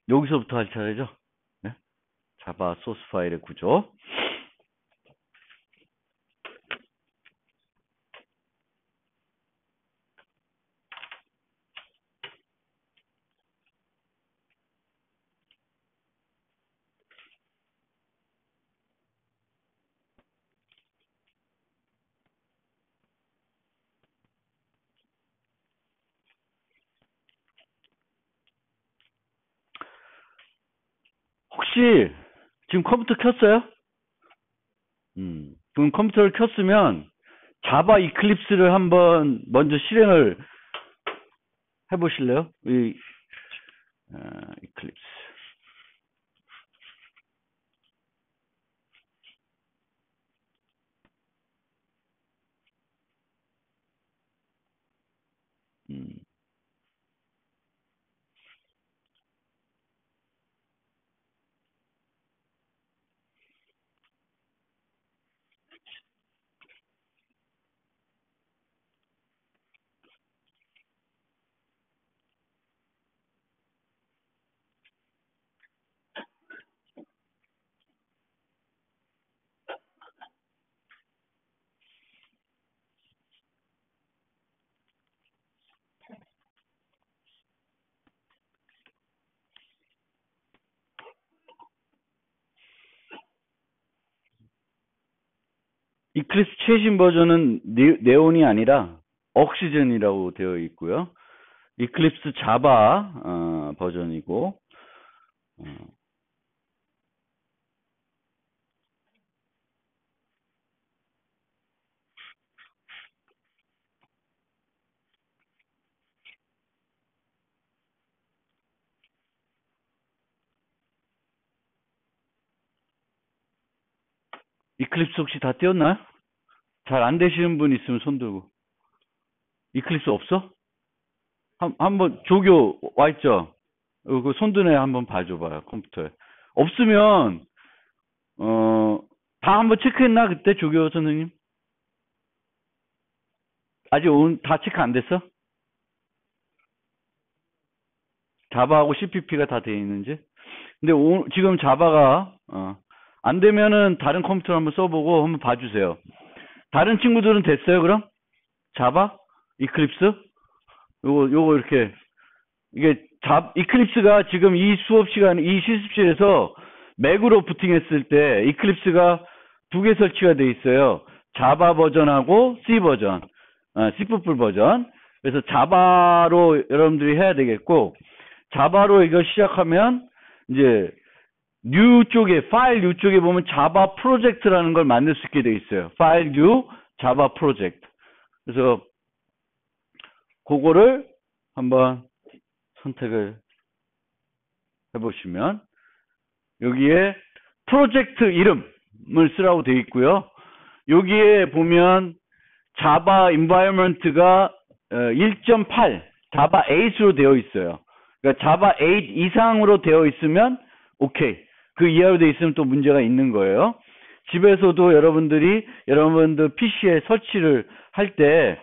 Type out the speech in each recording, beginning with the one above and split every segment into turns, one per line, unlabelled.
여기서부터 할 차례죠. 네? 자바 소스 파일의 구조. 혹시 지금 컴퓨터 켰어요? 그럼 컴퓨터를 켰으면 자바 이클립스를 한번 먼저 실행을 해보실래요? 이클립스. 이클립스 최신 버전은 네온이 아니라 옥시전이라고 되어 있고요. 이클립스 자바 버전이고 이클립스 혹시 다 띄웠나요? 잘 안 되시는 분 있으면 손 들고. 이클립스 없어? 한번 조교 와있죠? 그 손드네 한번 봐줘봐요, 컴퓨터에. 없으면, 다 한번 체크했나, 그때 조교 선생님? 아직 다 체크 안 됐어? 자바하고 CPP가 다 돼 있는지? 근데 지금 자바가, 안 되면은 다른 컴퓨터 한번 써보고 한번 봐주세요. 다른 친구들은 됐어요, 그럼? 자바? 이클립스? 요거 이렇게. 이게 이클립스가 지금 이 수업 시간, 이 실습실에서 맥으로 부팅했을 때 이클립스가 두 개 설치가 돼 있어요. 자바 버전하고 C 버전, C++ 버전. 그래서 자바로 여러분들이 해야 되겠고, 자바로 이거 시작하면 이제 뉴 쪽에, 파일 뉴 쪽에 보면 자바 프로젝트라는 걸 만들 수 있게 돼 있어요. 파일 뉴 자바 프로젝트. 그래서 그거를 한번 선택을 해보시면 여기에 프로젝트 이름을 쓰라고 되어 있고요. 여기에 보면 자바 인바이러먼트가 1.8 자바 8으로 되어 있어요. 그러니까 자바 8 이상으로 되어 있으면 오케이. 그 이하로 되어 있으면 또 문제가 있는 거예요. 집에서도 여러분들 PC에 설치를 할 때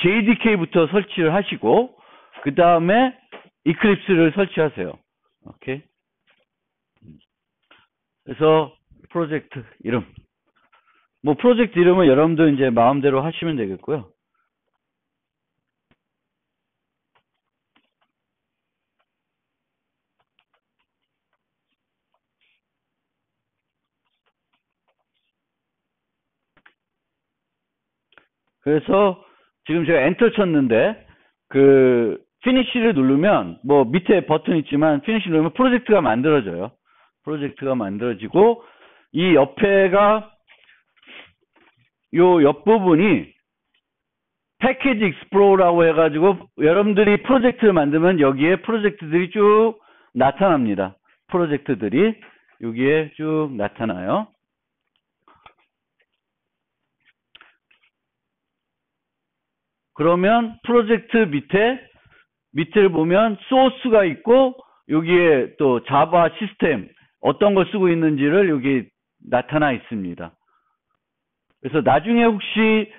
JDK부터 설치를 하시고 그 다음에 이클립스를 설치하세요. 오케이. 그래서 프로젝트 이름. 뭐 프로젝트 이름은 여러분들 이제 마음대로 하시면 되겠고요. 그래서 지금 제가 엔터 쳤는데 그 피니쉬를 누르면 뭐 밑에 버튼 있지만 피니쉬 누르면 프로젝트가 만들어져요. 프로젝트가 만들어지고 이 옆에가 요 옆부분이 패키지 익스플로러라고 해가지고 여러분들이 프로젝트를 만들면 여기에 프로젝트들이 쭉 나타납니다. 프로젝트들이 여기에 쭉 나타나요. 그러면 프로젝트 밑을 보면 소스가 있고 여기에 또 자바 시스템 어떤 걸 쓰고 있는지를 여기 나타나 있습니다. 그래서 나중에 혹시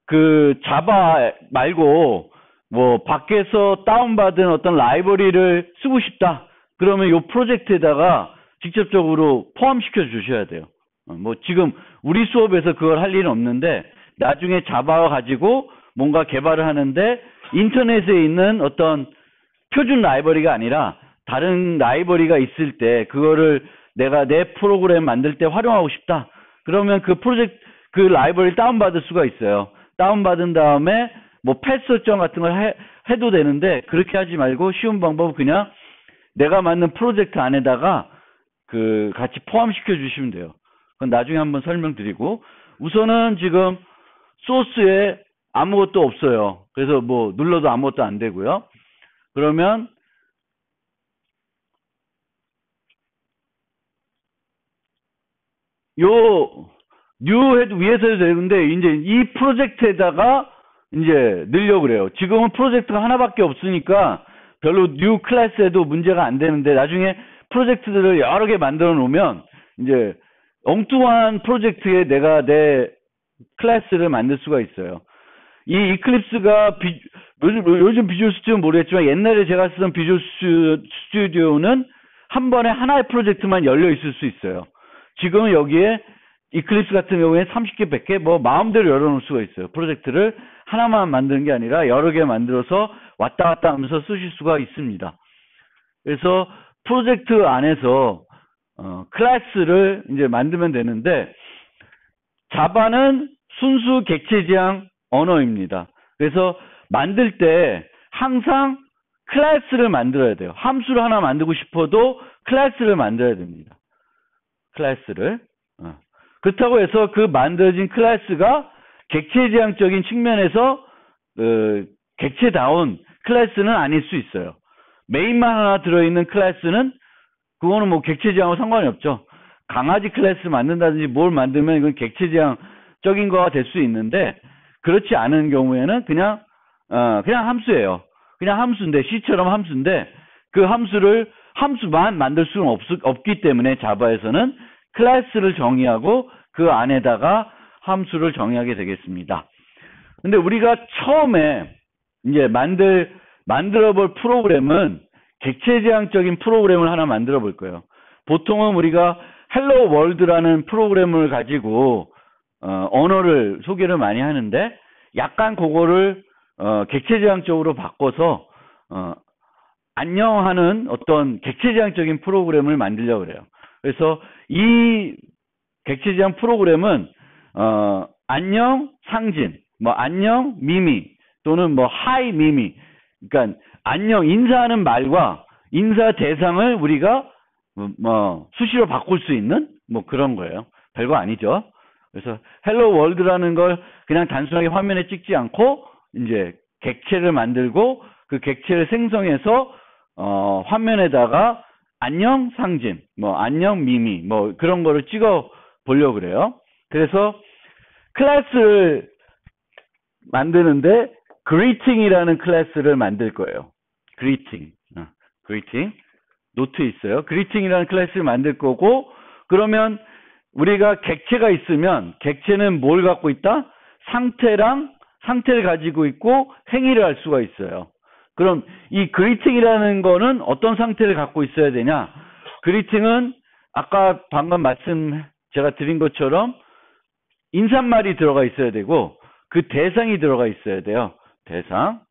그 자바 말고 뭐 밖에서 다운받은 어떤 라이브러리를 쓰고 싶다. 그러면 요 프로젝트에다가 직접적으로 포함시켜 주셔야 돼요. 뭐 지금 우리 수업에서 그걸 할 일은 없는데 나중에 자바 가지고 뭔가 개발을 하는데 인터넷에 있는 어떤 표준 라이브러리가 아니라 다른 라이브러리가 있을 때 그거를 내가 내 프로그램 만들 때 활용하고 싶다. 그러면 그 라이브러리 다운받을 수가 있어요. 다운받은 다음에 뭐 패스 설정 같은 걸 해도 되는데 그렇게 하지 말고 쉬운 방법은 그냥 내가 만든 프로젝트 안에다가 그 같이 포함시켜 주시면 돼요. 그건 나중에 한번 설명드리고 우선은 지금 소스에 아무것도 없어요. 그래서 뭐 눌러도 아무것도 안 되고요. 그러면 요 뉴 해도 위에서 해도 되는데 이제 이 프로젝트에다가 이제 넣으려고 그래요. 지금은 프로젝트가 하나밖에 없으니까 별로 뉴 클래스에도 문제가 안 되는데 나중에 프로젝트들을 여러 개 만들어 놓으면 이제 엉뚱한 프로젝트에 내가 내 클래스를 만들 수가 있어요. 이 이클립스가 요즘 비주얼 스튜디오는 모르겠지만 옛날에 제가 쓰던 비주얼 스튜디오는 한 번에 하나의 프로젝트만 열려 있을 수 있어요. 지금은 여기에 이클립스 같은 경우에 30개, 100개 뭐 마음대로 열어놓을 수가 있어요. 프로젝트를 하나만 만드는 게 아니라 여러 개 만들어서 왔다 갔다 하면서 쓰실 수가 있습니다. 그래서 프로젝트 안에서 클래스를 이제 만들면 되는데 자바는 순수 객체 지향 언어입니다. 그래서 만들 때 항상 클래스를 만들어야 돼요. 함수를 하나 만들고 싶어도 클래스를 만들어야 됩니다. 클래스를. 그렇다고 해서 그 만들어진 클래스가 객체 지향적인 측면에서 객체다운 클래스는 아닐 수 있어요. 메인만 하나 들어있는 클래스는 그거는 뭐 객체 지향하고 상관이 없죠. 강아지 클래스 만든다든지 뭘 만들면 이건 객체 지향적인 거가 될 수 있는데 그렇지 않은 경우에는 그냥 함수예요. 그냥 함수인데 C처럼 함수인데 그 함수만 만들 수는 없기 때문에 자바에서는 클래스를 정의하고 그 안에다가 함수를 정의하게 되겠습니다. 근데 우리가 처음에 이제 만들어 볼 프로그램은 객체 지향적인 프로그램을 하나 만들어 볼 거예요. 보통은 우리가 헬로 월드라는 프로그램을 가지고 언어를 소개를 많이 하는데 약간 그거를 객체 지향적으로 바꿔서 안녕하는 어떤 객체 지향적인 프로그램을 만들려고 그래요. 그래서 이 객체 지향 프로그램은 안녕 상진, 뭐 안녕 미미 또는 뭐 하이 미미, 그러니까 안녕 인사하는 말과 인사 대상을 우리가 뭐 수시로 바꿀 수 있는 뭐 그런 거예요. 별거 아니죠. 그래서 헬로 월드라는 걸 그냥 단순하게 화면에 찍지 않고 이제 객체를 만들고 그 객체를 생성해서 화면에다가 안녕 상진, 뭐 안녕 미미, 뭐 그런 거를 찍어 보려고 그래요. 그래서 클래스를 만드는데 greeting이라는 클래스를 만들 거예요. greeting. 노트 있어요. greeting이라는 클래스를 만들 거고 그러면 우리가 객체가 있으면 객체는 뭘 갖고 있다? 상태를 가지고 있고 행위를 할 수가 있어요. 그럼 이 greeting이라는 거는 어떤 상태를 갖고 있어야 되냐? greeting은 아까 방금 제가 드린 것처럼 인사말이 들어가 있어야 되고 그 대상이 들어가 있어야 돼요. 대상.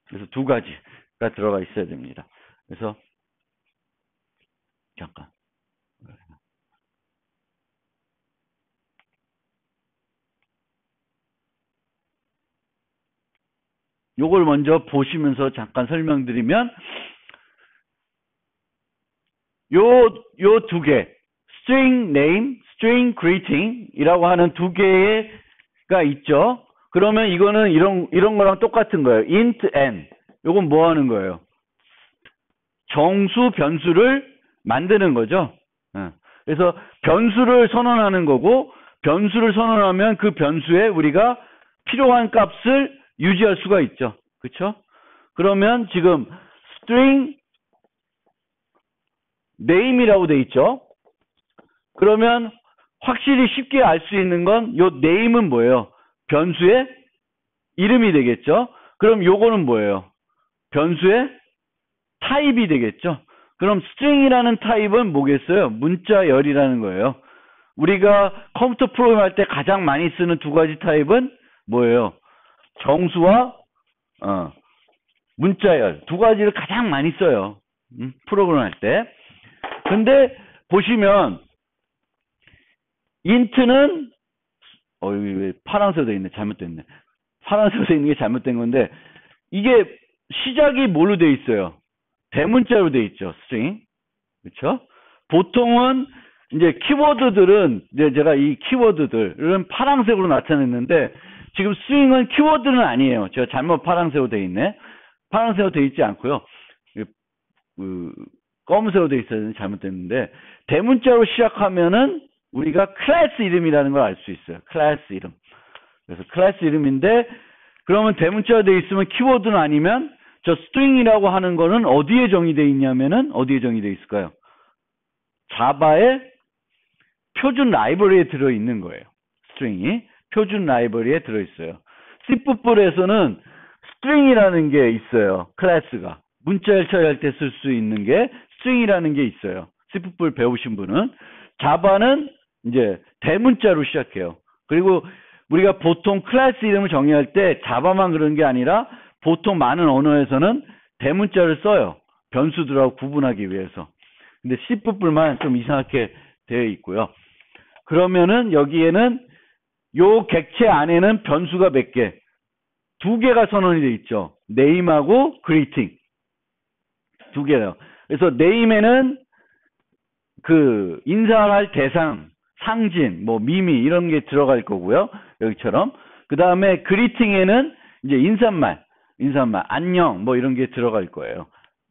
그래서 두 가지가 들어가 있어야 됩니다. 그래서 잠깐. 요걸 먼저 보시면서 잠깐 설명드리면 요 두 개, string name, string greeting 이라고 하는 두 개가 있죠. 그러면 이거는 이런 거랑 똑같은 거예요. int n. 요건 뭐 하는 거예요? 정수 변수를 만드는 거죠. 그래서 변수를 선언하는 거고 변수를 선언하면 그 변수에 우리가 필요한 값을 유지할 수가 있죠. 그렇죠? 그러면 지금 string name이라고 돼 있죠. 그러면 확실히 쉽게 알 수 있는 건 요 name은 뭐예요? 변수의 이름이 되겠죠. 그럼 요거는 뭐예요? 변수의 타입이 되겠죠. 그럼 string이라는 타입은 뭐겠어요? 문자열이라는 거예요. 우리가 컴퓨터 프로그램 할 때 가장 많이 쓰는 두 가지 타입은 뭐예요? 정수와 문자열 두 가지를 가장 많이 써요. 프로그램 할 때. 근데 보시면 int는 여기 왜 파란색으로 돼 있네. 잘못됐네. 파란색으로 돼 있는 게 잘못된 건데 이게 시작이 뭘로 돼 있어요? 대문자로 돼 있죠. string. 그렇죠? 보통은 이제 키워드들은 이제 제가 이 키워드들은 파란색으로 나타냈는데 지금 string은 키워드는 아니에요. 제가 잘못 파란색으로 돼 있네. 파란색으로 돼 있지 않고요. 검은색으로 돼 있어서 잘못됐는데 대문자로 시작하면은 우리가 클래스 이름이라는 걸 알 수 있어요. 클래스 이름. 그래서 클래스 이름인데 그러면 대문자로 돼 있으면 키워드는 아니면 저 string이라고 하는 거는 어디에 정의되어 있냐면은 어디에 정의되어 있을까요? 자바의 표준 라이브러리에 들어있는 거예요. string이 표준 라이브러리에 들어있어요. C++에서는 string이라는 게 있어요. 클래스가 문자열 처리할 때 쓸 수 있는 게 string이라는 게 있어요. C++ 배우신 분은. 자바는 이제 대문자로 시작해요. 그리고 우리가 보통 클래스 이름을 정의할 때 자바만 그런 게 아니라 보통 많은 언어에서는 대문자를 써요. 변수들하고 구분하기 위해서. 근데 C++만 좀 이상하게 되어 있고요. 그러면은 여기에는 요 객체 안에는 변수가 몇 개? 두 개가 선언이 되어 있죠. name하고 greeting. 두 개요. 그래서 name에는 그 인사할 대상, 상진, 뭐 미미 이런 게 들어갈 거고요. 여기처럼. 그 다음에 greeting에는 이제 인사말, 안녕 뭐 이런 게 들어갈 거예요.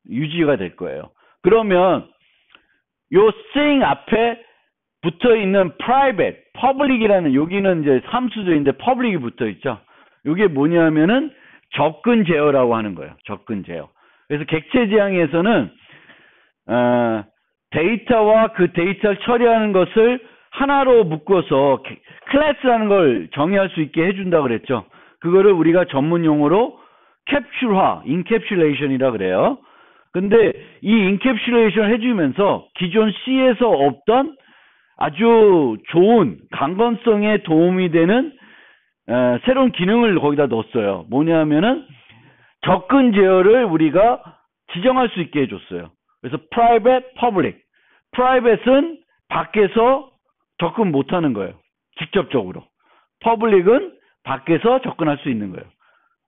유지가 될 거예요. 그러면 요 string 앞에 붙어 있는 private, public이라는 여기는 이제 함수들인데 public이 붙어 있죠. 이게 뭐냐면은 접근 제어라고 하는 거예요. 접근 제어. 그래서 객체 지향에서는 데이터와 그 데이터를 처리하는 것을 하나로 묶어서 클래스라는 걸 정의할 수 있게 해준다 그랬죠. 그거를 우리가 전문 용어로 캡슐화, 인캡슐레이션이라 그래요. 근데 이 인캡슐레이션을 해주면서 기존 C에서 없던 아주 좋은 강건성에 도움이 되는 새로운 기능을 거기다 넣었어요. 뭐냐면은 접근 제어를 우리가 지정할 수 있게 해줬어요. 그래서 private, public. private은 밖에서 접근 못하는 거예요. 직접적으로. public은 밖에서 접근할 수 있는 거예요.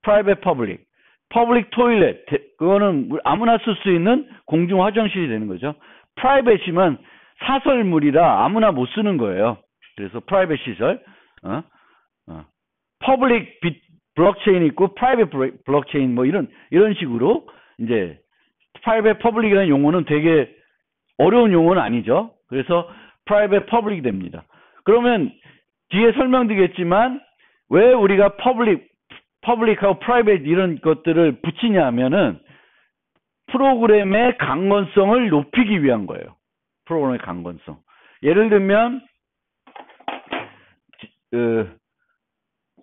private, public. public toilet. 그거는 아무나 쓸 수 있는 공중 화장실이 되는 거죠. private이면 사설물이라 아무나 못 쓰는 거예요. 그래서 private 시설. public 블록체인 있고 private 블록체인 뭐 이런 식으로 이제 private public이라는 용어는 되게 어려운 용어는 아니죠. 그래서 private public이 됩니다. 그러면 뒤에 설명드리겠지만 왜 우리가 public하고 private 이런 것들을 붙이냐 하면은 프로그램의 강건성을 높이기 위한 거예요. 프로그램의 강건성. 예를 들면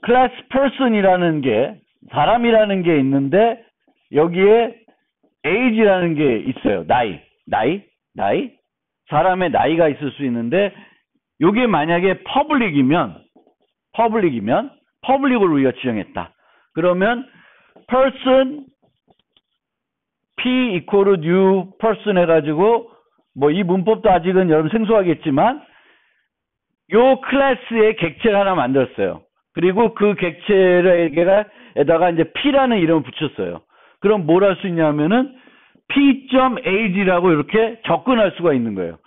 class person이라는 게 사람이라는 게 있는데 여기에 age라는 게 있어요. 나이. 사람의 나이가 있을 수 있는데 이게 만약에 public이면 public을 우리가 지정했다. 그러면 person p equal new person 해가지고 뭐 이 문법도 아직은 여러분 생소하겠지만 요 클래스의 객체를 하나 만들었어요. 그리고 그 객체에다가 이제 p라는 이름을 붙였어요. 그럼 뭘 할 수 있냐면은 p.age라고 이렇게 접근할 수가 있는 거예요.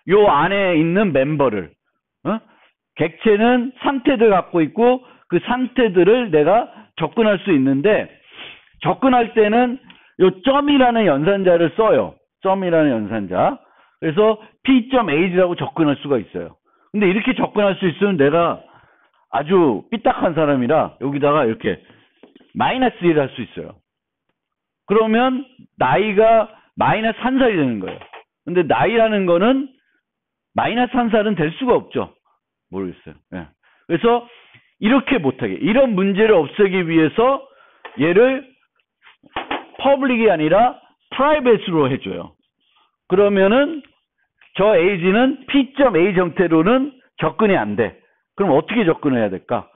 요 안에 있는 멤버를 객체는 상태들 갖고 있고 그 상태들을 내가 접근할 수 있는데 접근할 때는 요 점이라는 연산자를 써요. 점이라는 연산자. 그래서 p.age라고 접근할 수가 있어요. 근데 이렇게 접근할 수 있으면 내가 아주 삐딱한 사람이라 여기다가 이렇게 마이너스 1을 할 수 있어요. 그러면 나이가 마이너스 1살이 되는 거예요. 근데 나이라는 거는 마이너스 1살은 될 수가 없죠. 모르겠어요. 예. 그래서 이렇게 못하게 이런 문제를 없애기 위해서 얘를 퍼블릭이 아니라 프라이빗으로 해줘요. 그러면은 저 age는 p.a 형태로는 접근이 안 돼. 그럼 어떻게 접근해야 될까?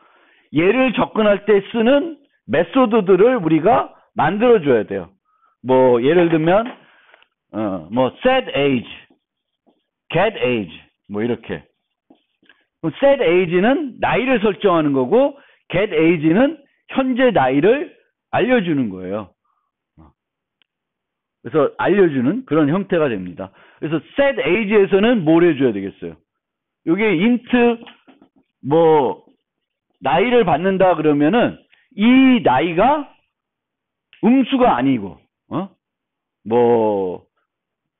얘를 접근할 때 쓰는 메소드들을 우리가 만들어줘야 돼요. 뭐 예를 들면 뭐 set age, get age 뭐 이렇게. 그럼 set age는 나이를 설정하는 거고 get age는 현재 나이를 알려주는 거예요. 그래서 알려주는 그런 형태가 됩니다. 그래서 set age에서는 뭘 해줘야 되겠어요? 여기 int 뭐 나이를 받는다 그러면은 이 나이가 음수가 아니고 뭐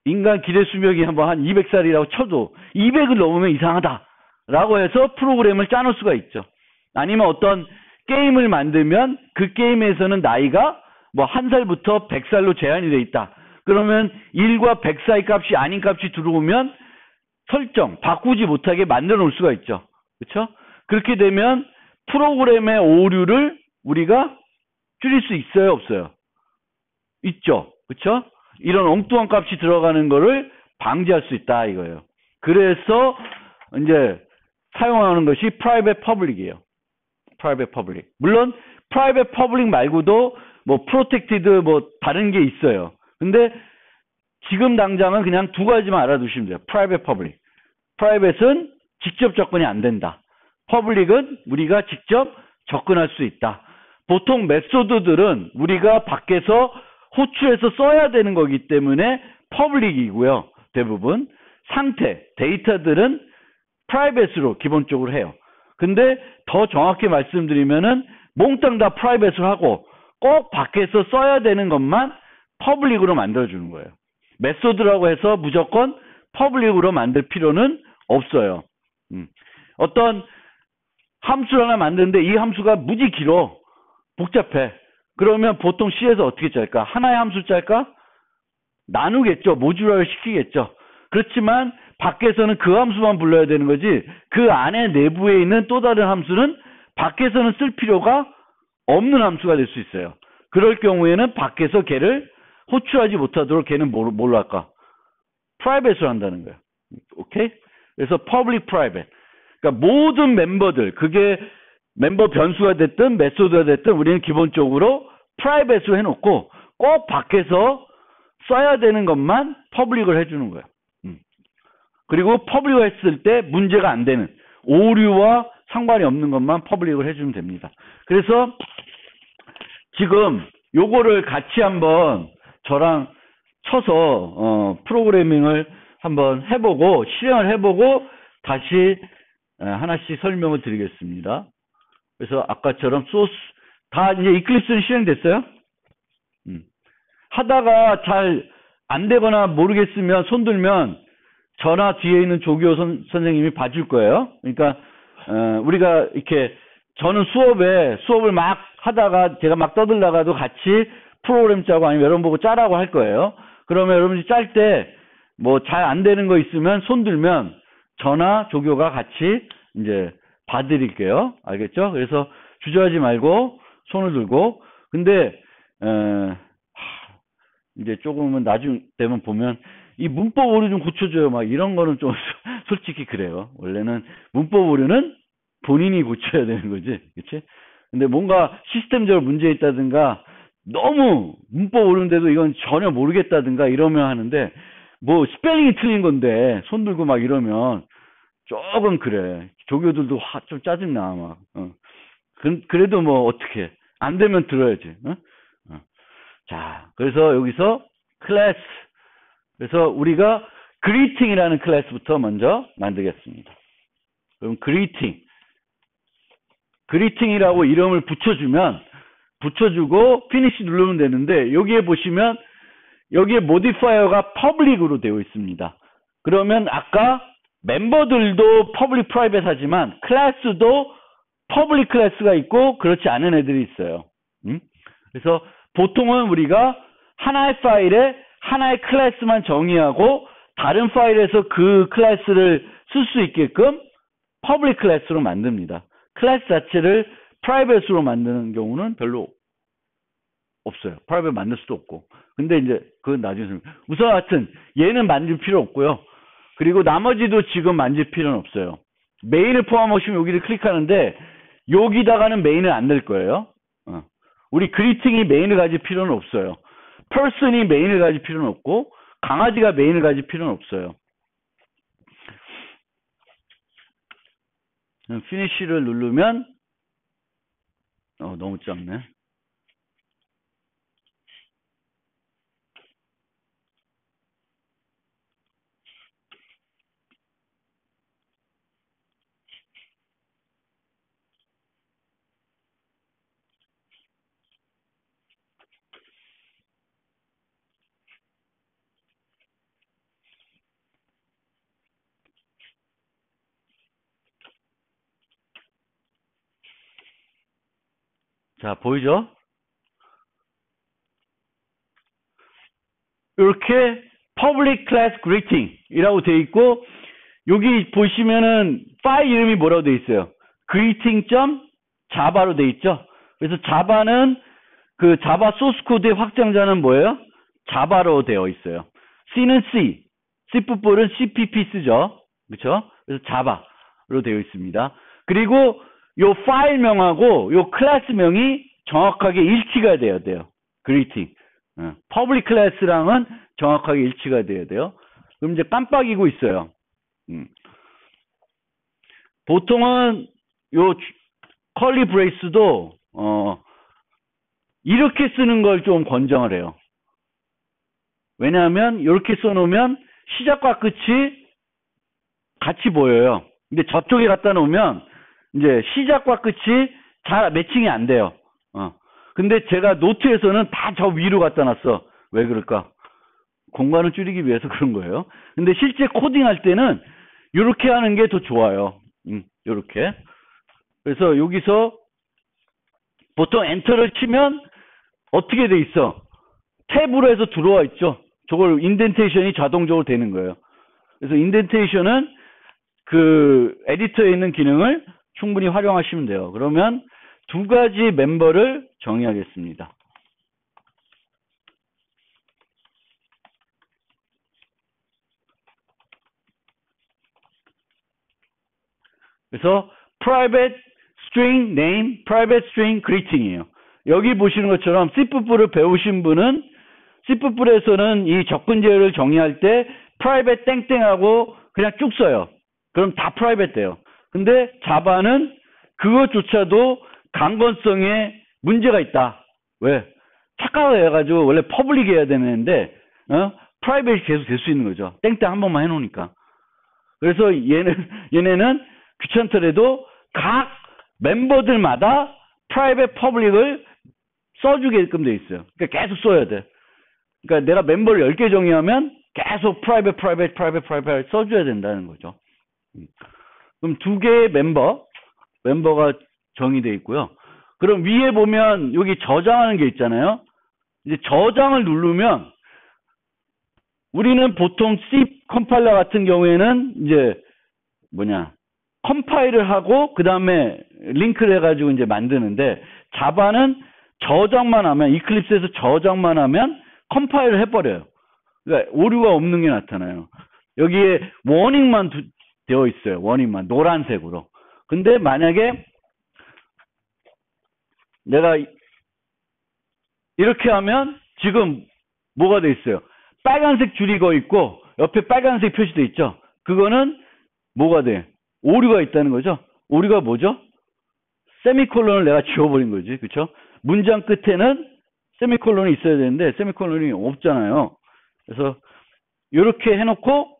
인간 기대 수명이 한번 한 200살이라고 쳐도 200을 넘으면 이상하다라고 해서 프로그램을 짜놓을 수가 있죠. 아니면 어떤 게임을 만들면 그 게임에서는 나이가 뭐 1살부터 100살로 제한이 돼 있다. 그러면 1과 100 사이 값이 아닌 값이 들어오면 설정, 바꾸지 못하게 만들어 놓을 수가 있죠. 그렇죠? 그렇게 되면 프로그램의 오류를 우리가 줄일 수 있어요, 없어요? 있죠. 그렇죠? 이런 엉뚱한 값이 들어가는 거를 방지할 수 있다 이거예요. 그래서 이제 사용하는 것이 private public이에요. private public. 물론 private public 말고도 뭐 protected 뭐 다른 게 있어요. 근데 지금 당장은 그냥 두 가지만 알아두시면 돼요. private public. private은 직접 접근이 안 된다. public은 우리가 직접 접근할 수 있다. 보통 메소드들은 우리가 밖에서 호출해서 써야 되는 거기 때문에 public이고요. 대부분 상태, 데이터들은 private로 기본적으로 해요. 근데 더 정확히 말씀드리면은 몽땅 다 private로 하고 꼭 밖에서 써야 되는 것만 public으로 만들어주는 거예요. 메소드라고 해서 무조건 public으로 만들 필요는 없어요. 어떤 함수를 하나 만드는데 이 함수가 무지 길어. 복잡해. 그러면 보통 C에서 어떻게 짤까? 하나의 함수 짤까? 나누겠죠. 모듈화를 시키겠죠. 그렇지만 밖에서는 그 함수만 불러야 되는 거지 그 안에 내부에 있는 또 다른 함수는 밖에서는 쓸 필요가 없는 함수가 될 수 있어요. 그럴 경우에는 밖에서 걔를 호출하지 못하도록 걔는 뭘로 할까? 프라이빗으로 한다는 거예요. 오케이? 그래서 public private. 그러니까 모든 멤버들, 그게 멤버 변수가 됐든 메소드가 됐든 우리는 기본적으로 프라이빗으로 해놓고 꼭 밖에서 써야 되는 것만 퍼블릭을 해주는 거예요. 그리고 퍼블릭을 했을 때 문제가 안 되는 오류와 상관이 없는 것만 퍼블릭을 해주면 됩니다. 그래서 지금 요거를 같이 한번 저랑 쳐서 프로그래밍을 한번 해보고 실행을 해보고 다시 하나씩 설명을 드리겠습니다. 그래서 아까처럼 소스 다 이제 이클립스는 실행됐어요? 하다가 잘 안 되거나 모르겠으면 손 들면 저나 뒤에 있는 조교 선생님이 봐줄 거예요. 그러니까 우리가 이렇게 저는 수업을 막 하다가 제가 막 떠들다가도 같이 프로그램 짜고 아니면 여러분 보고 짜라고 할 거예요. 그러면 여러분이 짤 때 뭐 잘 안 되는 거 있으면 손 들면 저나 조교가 같이 이제 봐드릴게요. 알겠죠? 그래서 주저하지 말고 손을 들고 근데 이제 조금은 나중 되면 보면 이 문법 오류 좀 고쳐줘요. 막 이런 거는 좀 솔직히 그래요. 원래는 문법 오류는 본인이 고쳐야 되는 거지. 그치? 근데 뭔가 시스템적으로 문제 있다든가 너무 문법 오류인데도 이건 전혀 모르겠다든가 이러면 하는데 뭐 스펠링이 틀린 건데 손 들고 막 이러면 조금 그래. 조교들도 좀 짜증나 막. 그래도 뭐 어떻게 안 되면 들어야지. 자, 그래서 여기서 클래스. 그래서 우리가 greeting이라는 클래스부터 먼저 만들겠습니다. 그럼 greeting이라고 이름을 붙여주고 finish 누르면 되는데 여기에 보시면 여기에 modifier가 public으로 되어 있습니다. 그러면 아까 멤버들도 public private 하지만 클래스도 public 클래스가 있고 그렇지 않은 애들이 있어요. 그래서 보통은 우리가 하나의 파일에 하나의 클래스만 정의하고 다른 파일에서 그 클래스를 쓸 수 있게끔 퍼블릭 클래스로 만듭니다. 클래스 자체를 프라이빗으로 만드는 경우는 별로 없어요. 프라이빗 만들 수도 없고. 근데 이제 그건 나중에 우선 하여튼 얘는 만질 필요 없고요. 그리고 나머지도 지금 만질 필요는 없어요. 메인을 포함하시면 여기를 클릭하는데 여기다가는 메인을 안 넣을 거예요. 우리 그리팅이 메인을 가질 필요는 없어요. person이 메인을 가질 필요는 없고 강아지가 메인을 가질 필요는 없어요. finish를 누르면 너무 작네. 자, 보이죠? 이렇게 public class greeting 이라고 되어 있고 여기 보시면은 파일 이름이 뭐라고 되어 있어요? greeting.java로 되어 있죠? 그래서 자바는 그 자바 소스 코드의 확장자는 뭐예요? 자바로 되어 있어요. C는 C, C++은 CPP 쓰죠. 그렇죠? 그래서 자바로 되어 있습니다. 그리고 요 파일명하고 요 클래스명이 정확하게 일치가 돼야 돼요. greeting. 퍼블릭 클래스랑은 정확하게 일치가 돼야 돼요. 그럼 이제 깜빡이고 있어요. 보통은 요 컬리 브레이스도 이렇게 쓰는 걸 좀 권장을 해요. 왜냐하면 이렇게 써놓으면 시작과 끝이 같이 보여요. 근데 저쪽에 갖다 놓으면 이제 시작과 끝이 잘 매칭이 안 돼요. 근데 제가 노트에서는 다 저 위로 갖다 놨어. 왜 그럴까? 공간을 줄이기 위해서 그런 거예요. 근데 실제 코딩할 때는 이렇게 하는 게 더 좋아요. 이렇게. 그래서 여기서 보통 엔터를 치면 어떻게 돼 있어? 탭으로 해서 들어와 있죠. 저걸 인덴테이션이 자동적으로 되는 거예요. 그래서 인덴테이션은 그 에디터에 있는 기능을 충분히 활용하시면 돼요. 그러면 두 가지 멤버를 정의하겠습니다. 그래서 private string name, private string greeting이에요. 여기 보시는 것처럼 C++를 배우신 분은 C++에서는 이 접근 제어를 정의할 때 private 땡땡하고 그냥 쭉 써요. 그럼 다 private 돼요. 근데 자바는 그것조차도 강건성에 문제가 있다. 왜? 착각을 해가지고 원래 퍼블릭 해야 되는데 프라이빗이 계속 될 수 있는 거죠. 땡땡 한 번만 해놓으니까. 그래서 얘네는 귀찮더라도 각 멤버들마다 프라이빗 퍼블릭을 써주게끔 돼 있어요. 그러니까 계속 써야 돼. 그러니까 내가 멤버를 10개 정의하면 계속 프라이빗 써줘야 된다는 거죠. 그럼 두 개의 멤버가 정의되어 있고요. 그럼 위에 보면 여기 저장하는 게 있잖아요. 이제 저장을 누르면 우리는 보통 C 컴파일러 같은 경우에는 이제 컴파일을 하고 그 다음에 링크를 해가지고 이제 만드는데 자바는 저장만 하면 이클립스에서 저장만 하면 컴파일을 해버려요. 그러니까 오류가 없는 게 나타나요. 여기에 워닝만 되어 있어요. 워닝만 노란색으로. 근데 만약에 내가 이렇게 하면 지금 뭐가 돼 있어요? 빨간색 줄이 거 있고 옆에 빨간색 표시돼 있죠? 그거는 뭐가 돼? 오류가 있다는 거죠? 오류가 뭐죠? 세미콜론을 내가 지워버린 거지. 그쵸? 문장 끝에는 세미콜론이 있어야 되는데 세미콜론이 없잖아요. 그래서 이렇게 해놓고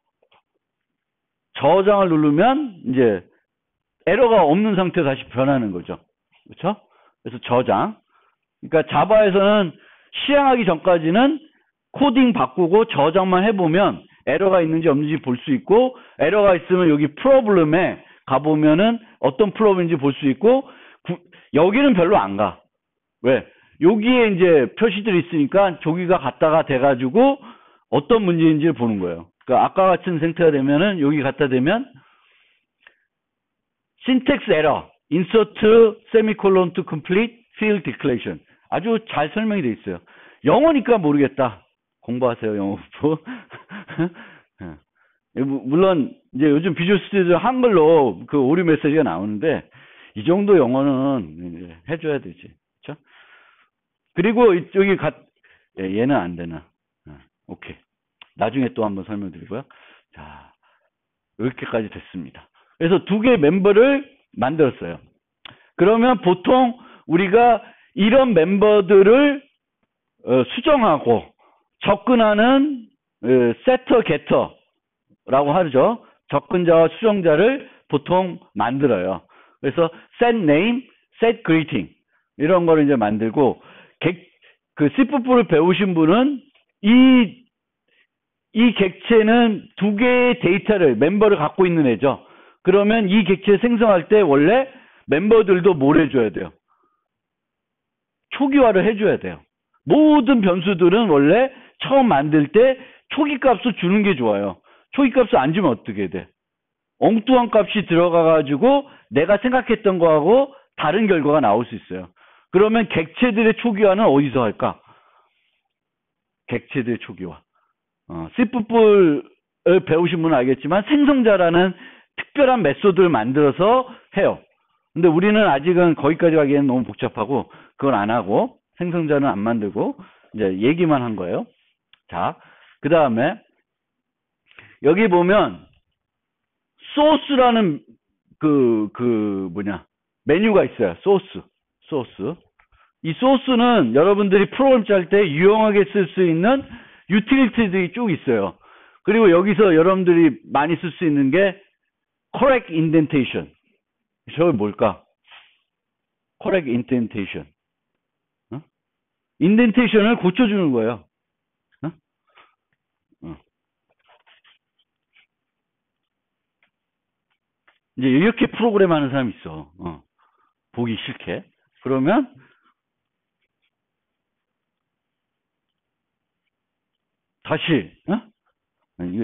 저장을 누르면 이제 에러가 없는 상태로 다시 변하는 거죠. 그렇죠? 그래서 저장. 그러니까 자바에서는 시행하기 전까지는 코딩 바꾸고 저장만 해보면 에러가 있는지 없는지 볼 수 있고 에러가 있으면 여기 프로블럼에 가보면은 어떤 프로블럼인지 볼 수 있고 여기는 별로 안 가. 왜? 여기에 이제 표시들이 있으니까 저기가 갖다가 돼가지고 어떤 문제인지를 보는 거예요. 그러니까 아까 같은 상태가 되면은 여기 갖다 대면 syntax error, insert semicolon to complete field declaration. 아주 잘 설명이 돼 있어요. 영어니까 모르겠다. 공부하세요, 영어 공부. 물론 이제 요즘 비주얼 스튜디오 한글로 그 오류 메시지가 나오는데 이 정도 영어는 해줘야 되지. 그렇죠? 그리고 여기 얘는 안 되나? 오케이. 나중에 또 한번 설명드리고요. 자, 이렇게까지 됐습니다. 그래서 두 개의 멤버를 만들었어요. 그러면 보통 우리가 이런 멤버들을 수정하고 접근하는 세터 게터라고 하죠. 접근자와 수정자를 보통 만들어요. 그래서 set name, set greeting 이런 거를 이제 만들고 그 C++를 배우신 분은 이 객체는 두 개의 데이터를 멤버를 갖고 있는 애죠. 그러면 이 객체 생성할 때 원래 멤버들도 뭘 해줘야 돼요? 초기화를 해줘야 돼요. 모든 변수들은 원래 처음 만들 때 초기 값을 주는 게 좋아요. 초기 값을 안 주면 어떻게 돼? 엉뚱한 값이 들어가가지고 내가 생각했던 거하고 다른 결과가 나올 수 있어요. 그러면 객체들의 초기화는 어디서 할까? 객체들의 초기화. C++을 배우신 분은 알겠지만 생성자라는 특별한 메소드를 만들어서 해요. 근데 우리는 아직은 거기까지 가기에는 너무 복잡하고 그걸 안 하고 생성자는 안 만들고 이제 얘기만 한 거예요. 자, 그 다음에 여기 보면 소스라는 메뉴가 있어요. 소스. 이 소스는 여러분들이 프로그램 짤 때 유용하게 쓸 수 있는 유틸리티들이 쭉 있어요. 그리고 여기서 여러분들이 많이 쓸 수 있는 게 correct indentation. 저게 뭘까? correct indentation. 인덴테이션을 고쳐주는 거예요. 이제 이렇게 프로그램 하는 사람이 있어. 보기 싫게. 그러면 다시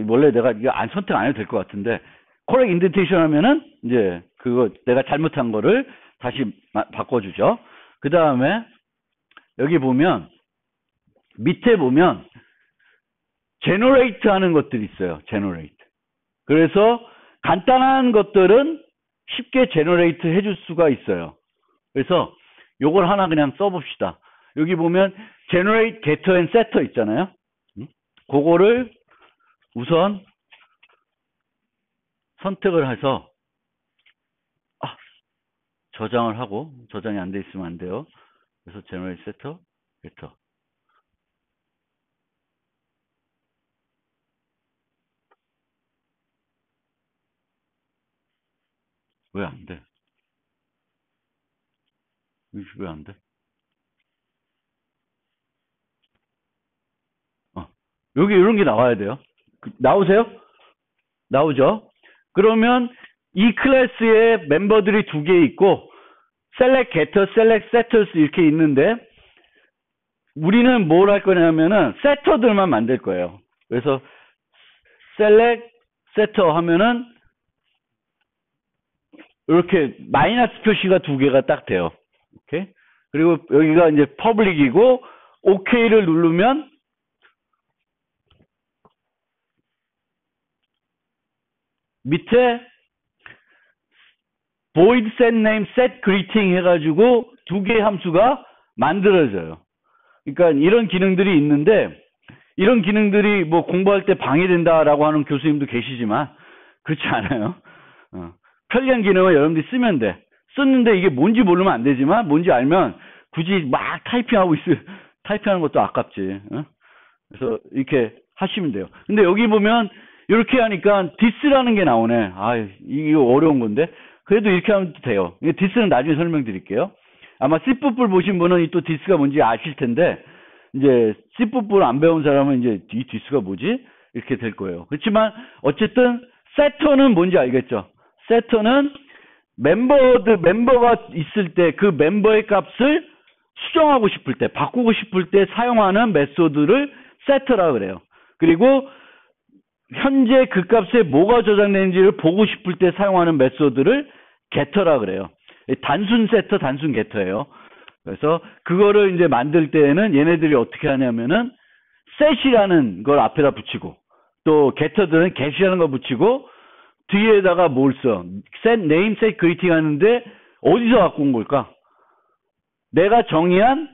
원래 내가 이거 선택 안 해도 될 것 같은데 correct indentation 하면은 이제 그거 내가 잘못한 거를 다시 바꿔주죠. 그 다음에 여기 보면 밑에 보면 generate 하는 것들이 있어요. generate. 그래서 간단한 것들은 쉽게 generate 해줄 수가 있어요. 그래서 요걸 하나 그냥 써봅시다. 여기 보면 generate getter and setter 있잖아요. 그거를 우선 선택을 해서 저장을 하고 저장이 안 돼 있으면 안 돼요. 그래서 generate setter, getter. 왜 안 돼? 왜 안 돼? 여기 이런 게 나와야 돼요. 나오세요? 나오죠? 그러면 이 클래스에 멤버들이 두 개 있고 select getter, select setters 이렇게 있는데 우리는 뭘 할 거냐면은 setter들만 만들 거예요. 그래서 select setter 하면은 이렇게 마이너스 표시가 두 개가 딱 돼요. 오케이? 그리고 여기가 이제 public이고 OK를 누르면 밑에 void set name, set greeting 해가지고 두 개의 함수가 만들어져요. 그러니까 이런 기능들이 있는데 이런 기능들이 뭐 공부할 때 방해된다라고 하는 교수님도 계시지만 그렇지 않아요. 편리한 기능을 여러분들이 쓰면 돼. 썼는데 이게 뭔지 모르면 안 되지만 뭔지 알면 굳이 막 타이핑하는 것도 아깝지. 그래서 이렇게 하시면 돼요. 근데 여기 보면 이렇게 하니까 this라는 게 나오네. 이거 어려운 건데. 그래도 이렇게 하면 돼요. this는 나중에 설명드릴게요. 아마 C++ 보신 분은 또 this가 뭔지 아실 텐데 이제 C++ 안 배운 사람은 이제 이 this가 뭐지? 이렇게 될 거예요. 그렇지만 어쨌든 setter는 뭔지 알겠죠? setter는 멤버가 있을 때 그 멤버의 값을 수정하고 싶을 때, 바꾸고 싶을 때 사용하는 메소드를 setter라고 그래요. 그리고 현재 그 값에 뭐가 저장되는지를 보고 싶을 때 사용하는 메소드를 getter라고 그래요. 단순 세터, 단순 getter예요. 그래서 그거를 이제 만들 때에는 얘네들이 어떻게 하냐면은 set이라는 걸 앞에다 붙이고 또 getter들은 get이라는 거 붙이고 뒤에다가 뭘 써? set name, set greeting 하는데 어디서 갖고 온 걸까? 내가 정의한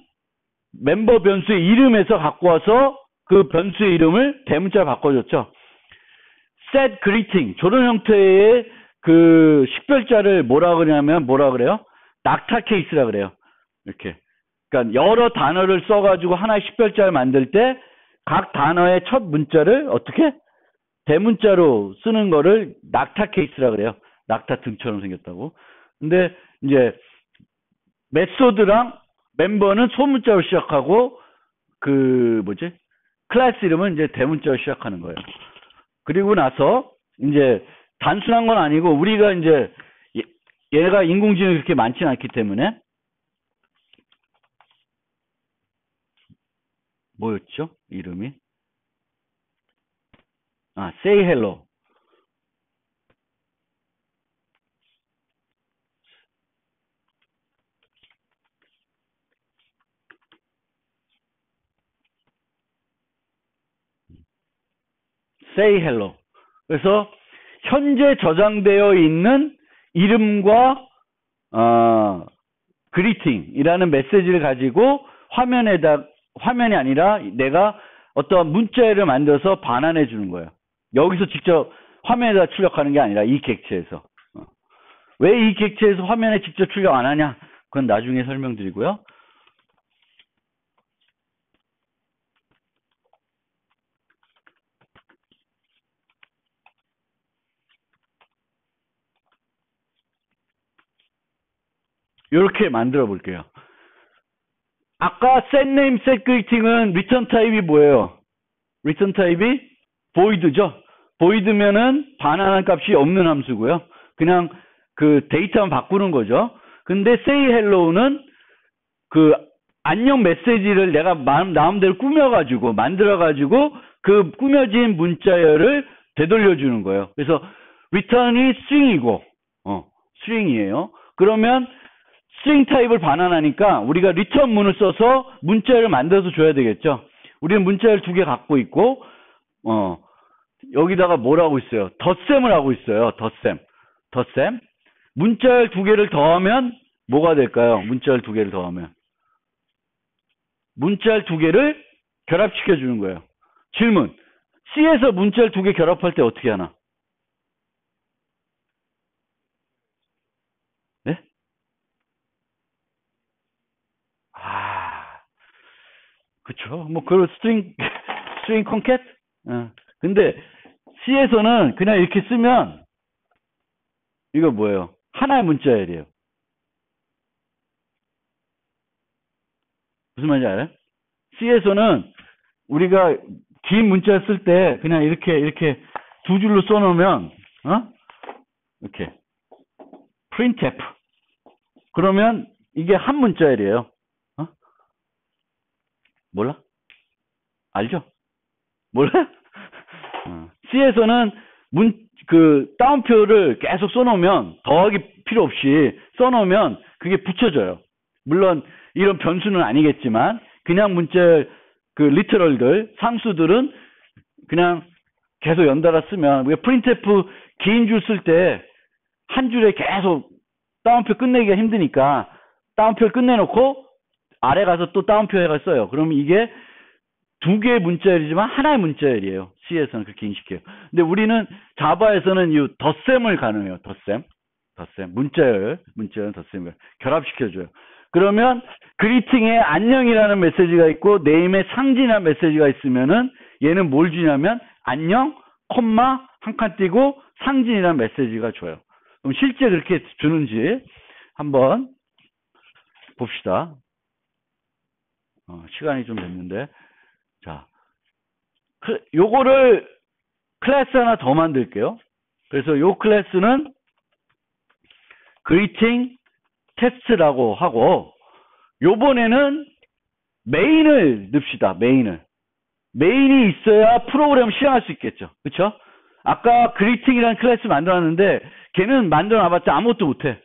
멤버 변수의 이름에서 갖고 와서 그 변수의 이름을 대문자로 바꿔줬죠. set greeting 저런 형태의 그 식별자를 뭐라 그러냐면 뭐라 그래요? 낙타 케이스라 그래요. 이렇게. 그러니까 여러 단어를 써가지고 하나의 식별자를 만들 때 각 단어의 첫 문자를 어떻게? 대문자로 쓰는 거를 낙타 케이스라 그래요. 낙타 등처럼 생겼다고. 근데 이제 메소드랑 멤버는 소문자로 시작하고 그 뭐지? 클래스 이름은 이제 대문자로 시작하는 거예요. 그리고 나서 이제 단순한 건 아니고 우리가 이제 얘가 인공지능이 그렇게 많지는 않기 때문에 뭐였죠? 이름이? say hello. say hello. 그래서 현재 저장되어 있는 이름과 greeting이라는 메시지를 가지고 화면이 아니라 내가 어떤 문자를 만들어서 반환해 주는 거예요. 여기서 직접 화면에다 출력하는 게 아니라 이 객체에서. 왜 이 객체에서 화면에 직접 출력 안 하냐? 그건 나중에 설명드리고요. 이렇게 만들어 볼게요. 아까 set name, set greeting은 return 타입이 뭐예요? return 타입이 void죠. void면은 반환한 값이 없는 함수고요. 그냥 그 데이터만 바꾸는 거죠. 근데 say hello는 그 안녕 메시지를 내가 마음대로 꾸며가지고 만들어가지고 그 꾸며진 문자열을 되돌려주는 거예요. 그래서 return이 string이고 string이에요. 그러면 string 타입을 반환하니까 우리가 return 문을 써서 문자열을 만들어서 줘야 되겠죠. 우리는 문자열 2개 갖고 있고 여기다가 뭘 하고 있어요? 덧셈을 하고 있어요. 덧셈. 문자열 2개를 더하면 뭐가 될까요? 문자열 2개를 더하면 문자열 2개를 결합시켜 주는 거예요. 질문. C에서 문자열 2개 결합할 때 어떻게 하나? 네? 그쵸. 뭐, 그 스트링 컨캣? 근데 C에서는 그냥 이렇게 쓰면 이거 뭐예요? 하나의 문자열이에요. 무슨 말인지 알아요? C에서는 우리가 긴 문자 쓸 때 그냥 이렇게 두 줄로 써놓으면 이렇게 printf 그러면 이게 한 문자열이에요. 몰라? 알죠? 몰라? C에서는 그 따옴표를 계속 써놓으면 더하기 필요 없이 써놓으면 그게 붙여져요. 물론 이런 변수는 아니겠지만 그냥 문자열 그 리터럴들 상수들은 그냥 계속 연달아 쓰면 우리가 printf 긴 줄 쓸 때 한 줄에 계속 따옴표 끝내기가 힘드니까 따옴표를 끝내놓고 아래 가서 또 따옴표 해가 써요. 그러면 이게 두 개의 문자열이지만 하나의 문자열이에요. C에서는 그렇게 인식해요. 근데 우리는 자바에서는 이 덧셈을 가능해요. 덧셈. 문자열 덧셈을 결합시켜줘요. 그러면 그리팅에 안녕이라는 메시지가 있고 네임에 상진이라는 메시지가 있으면은 얘는 뭘 주냐면 안녕, 콤마 한 칸 띄고 상진이라는 메시지가 줘요. 그럼 실제 그렇게 주는지 한번 봅시다. 시간이 좀 됐는데. 자, 요거를 클래스 하나 더 만들게요. 그래서 요 클래스는 greeting test라고 하고 요번에는 메인을 넣읍시다. 메인이 있어야 프로그램을 실행할 수 있겠죠. 그렇죠? 아까 greeting이라는 클래스 만들었는데 걔는 만들어놔봤자 아무것도 못해.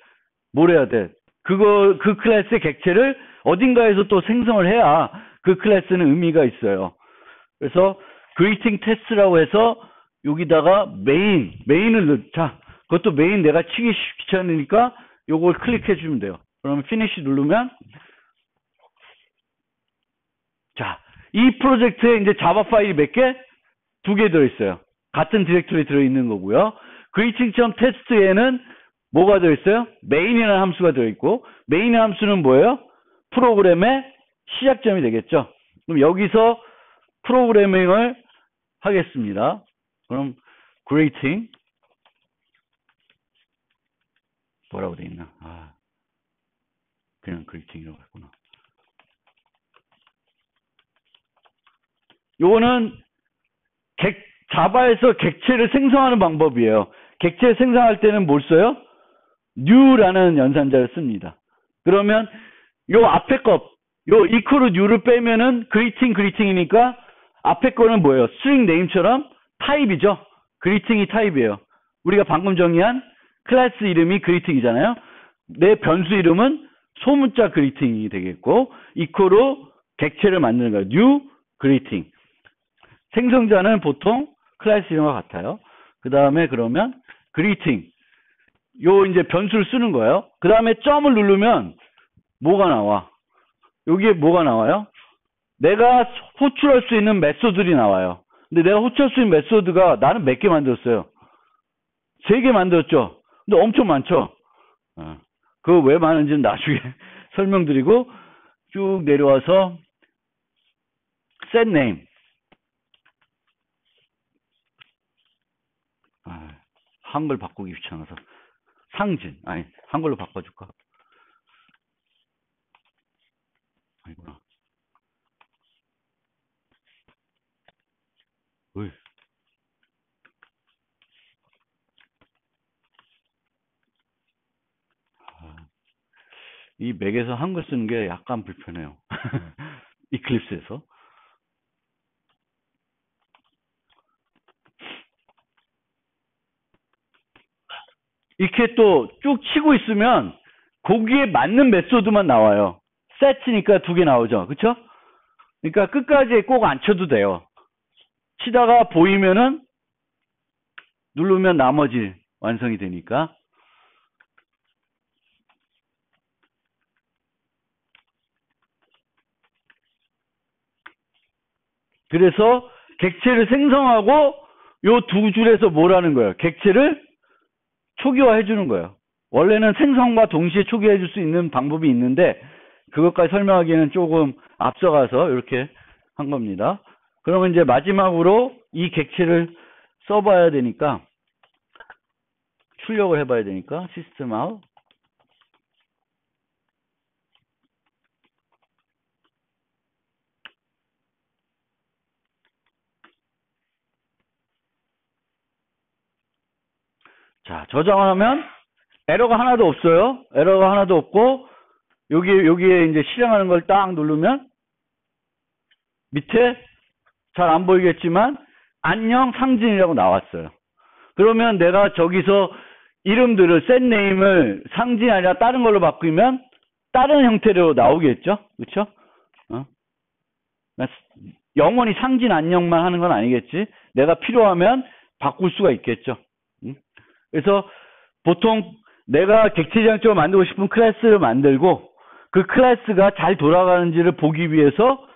뭘 해야 돼? 그 클래스의 객체를 어딘가에서 또 생성을 해야 그 클래스는 의미가 있어요. 그래서 greeting test라고 해서 여기다가 메인을 자, 그것도 메인 내가 치기 귀찮으니까 요걸 클릭해 주면 돼요. 그러면 finish 누르면 자, 이 프로젝트에 이제 자바 파일이 몇 개? 2개 들어있어요. 같은 디렉토리 들어있는 거고요. greeting.test에는 뭐가 들어있어요? main이라는 함수가 들어있고, main 함수는 뭐예요? 프로그램의 시작점이 되겠죠. 그럼 여기서 프로그래밍을 하겠습니다. 그럼 greeting 뭐라고 돼 있나? 그냥 greeting이라고 했구나. 요거는 자바에서 객체를 생성하는 방법이에요. 객체 생성할 때는 뭘 써요? new라는 연산자를 씁니다. 그러면 요 앞에 거, 요 equal new를 빼면은 greeting이니까 앞에 거는 뭐예요? string name처럼 타입이죠. greeting이 타입이에요. 우리가 방금 정의한 클래스 이름이 greeting이잖아요. 내 변수 이름은 소문자 greeting이 되겠고, equal 객체를 만드는 거예요. new greeting. 생성자는 보통 클래스 이름과 같아요. 그 다음에 그러면 greeting. 요 이제 변수를 쓰는 거예요. 그 다음에 점을 누르면 뭐가 나와? 여기에 뭐가 나와요? 내가 호출할 수 있는 메소드들이 나와요. 근데 내가 호출할 수 있는 메소드가 나는 몇 개 만들었어요? 3개 만들었죠? 근데 엄청 많죠? 그거 왜 많은지는 나중에 설명드리고 쭉 내려와서 set name. 한글 바꾸기 귀찮아서 상진. 한글로 바꿔줄까? 아니구나. 이 맥에서 한글 쓰는 게 약간 불편해요. 이클립스에서. 이렇게 또 쭉 치고 있으면 거기에 맞는 메소드만 나와요. set니까 2개 나오죠. 그쵸? 그러니까 끝까지 꼭 안 쳐도 돼요. 치다가 보이면은 누르면 나머지 완성이 되니까. 그래서 객체를 생성하고 요 2줄에서 뭐라는 거예요? 객체를 초기화 해주는 거예요. 원래는 생성과 동시에 초기화해 줄 수 있는 방법이 있는데 그것까지 설명하기에는 조금 앞서가서 이렇게 한 겁니다. 그러면 이제 마지막으로 이 객체를 써봐야 되니까 출력을 해봐야 되니까 시스템 아웃 자 저장을 하면 에러가 하나도 없어요. 에러가 하나도 없고 여기에 이제 실행하는 걸 딱 누르면 밑에 잘 안 보이겠지만 안녕 상진이라고 나왔어요. 그러면 내가 저기서 이름들을 set name을 상진이 아니라 다른 걸로 바꾸면 다른 형태로 나오겠죠. 그렇죠? 영원히 상진 안녕만 하는 건 아니겠지. 내가 필요하면 바꿀 수가 있겠죠. 그래서 보통 내가 객체지향적으로 만들고 싶은 클래스를 만들고 그 클래스가 잘 돌아가는지를 보기 위해서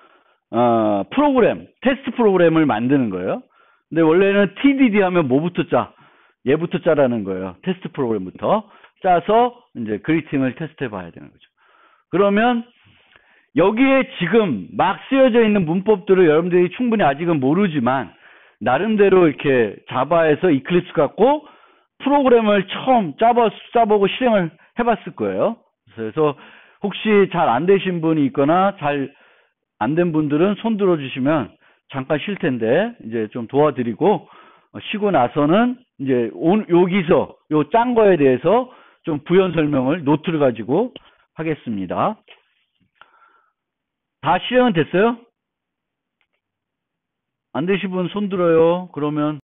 테스트 프로그램을 만드는 거예요. 근데 원래는 TDD 하면 뭐부터 짜? 얘부터 짜라는 거예요. 테스트 프로그램부터 짜서 이제 그리팅을 테스트해 봐야 되는 거죠. 그러면 여기에 지금 막 쓰여져 있는 문법들을 여러분들이 충분히 아직은 모르지만 나름대로 이렇게 자바에서 이클립스 갖고 프로그램을 처음 짜보고 실행을 해봤을 거예요. 그래서 혹시 잘 안 되신 분이 있거나 잘 안 된 분들은 손 들어주시면 잠깐 쉴 텐데 이제 좀 도와드리고 쉬고 나서는 이제 여기서 요 짠 거에 대해서 좀 부연 설명을 노트를 가지고 하겠습니다. 다 실행은 됐어요? 안 되신 분 손 들어요. 그러면